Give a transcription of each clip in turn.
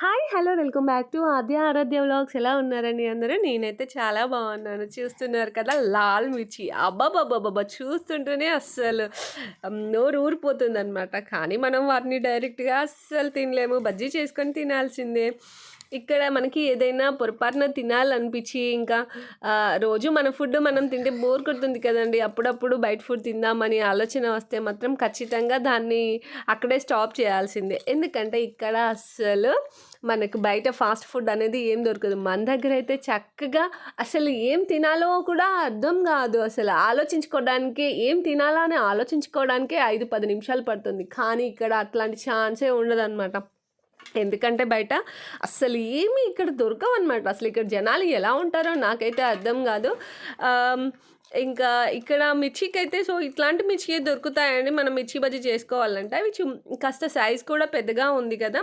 Hi! Hello! Welcome back to Aradhya vlogs. ఎలా ఉన్నారండి అందరూ? నేనైతే చాలా బాగున్నాను. చూస్తున్నారు కదా లాల్ మిర్చి. అబ్బబ్బబ్బబ్బబ్బా! చూస్తుంటేనే అస్సలు నోరు ఊరిపోతుందనమాట. కానీ మనం వాటిని డైరెక్ట్‌గా అస్సలు తినలేము. బజ్జీ చేసుకొని తినాల్సిందే. ఇక్కడ మనకి ఏదైనా పొరపాటున తినాలనిపించి ఇంకా రోజు మన ఫుడ్ మనం తింటే బోర్ కొడుతుంది కదండీ! అప్పుడప్పుడు బయట ఫుడ్ తిందామని ఆలోచన వస్తే మాత్రం ఖచ్చితంగా దాన్ని అక్కడే స్టాప్ చేయాల్సిందే. ఎందుకంటే ఇక్కడ అస్సలు మనకు బయట ఫాస్ట్ ఫుడ్ అనేది ఏం దొరకదు. మన దగ్గరైతే చక్కగా అసలు ఏం తినాలో కూడా అర్థం కాదు. అసలు ఆలోచించుకోవడానికే ఏం తినాలా అని ఆలోచించుకోవడానికే 5, 10 నిమిషాలు పడుతుంది. కానీ ఇక్కడ అట్లాంటి ఛాన్సే ఉండదనమాట. ఎందుకంటే బయట అస్సలు ఏమి ఇక్కడ దొరకవనమాట. అసలు ఇక్కడ జనాలు ఎలా ఉంటారో నాకైతే అర్థం కాదు. ఇంకా ఇక్కడ మిర్చికైతే ఇట్లాంటి మిర్చియే దొరుకుతాయండి. మనం మిర్చి బజ్జీ చేసుకోవాలంటే అవి కాస్త సైజ్ కూడా పెద్దగా ఉంది కదా!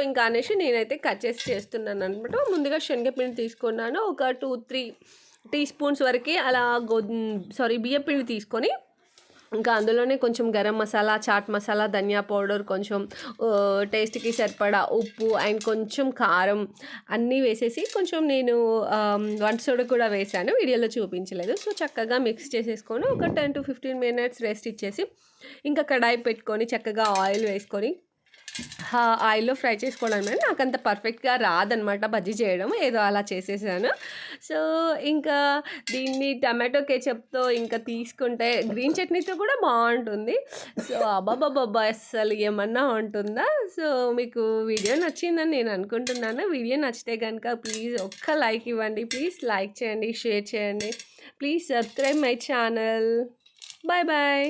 ఇంకా అనేసి నేనైతే కట్ చేసి చేస్తున్నాను అనమాట. ముందుగా శనగపిండి తీసుకున్నాను. ఒక 2, 3 టీ స్పూన్స్ వరకు అలా బియ్యపిండి తీసుకొని ఇంకా అందులోనే కొంచెం గరం మసాలా, చాట్ మసాలా, ధనియా పౌడర్, కొంచెం టేస్ట్‌కి సరిపడా ఉప్పు అండ్ కొంచెం కారం అన్నీ వేసేసి కొంచెం నేను వంట సోడా కూడా వేశాను. వీడియోలో చూపించలేదు. చక్కగా మిక్స్ చేసేసుకొని ఒక 10-15 మినిట్స్ రెస్ట్ ఇచ్చేసి ఇంకా కడాయి పెట్టుకొని చక్కగా ఆయిల్ వేసుకొని ఆయిల్‌లో ఫ్రై చేసుకోవడం నాకంత పర్ఫెక్ట్‌గా రాదనమాట బజ్జీ చేయడం. ఏదో అలా చేసేసాను. ఇంకా దీన్ని టమాటో కెచప్‌తో ఇంకా తీసుకుంటే గ్రీన్ చట్నీతో కూడా బాగుంటుంది. అబ్బబ్బబ్బబ్బా! అస్సలు ఏమన్నా ఉంటుందా? మీకు వీడియో నచ్చిందని నేను అనుకుంటున్నాను. వీడియో నచ్చితే కనుక ప్లీజ్ ఒక్క లైక్ ఇవ్వండి. ప్లీజ్ లైక్ చేయండి, షేర్ చేయండి. Please subscribe my channel. Bye bye.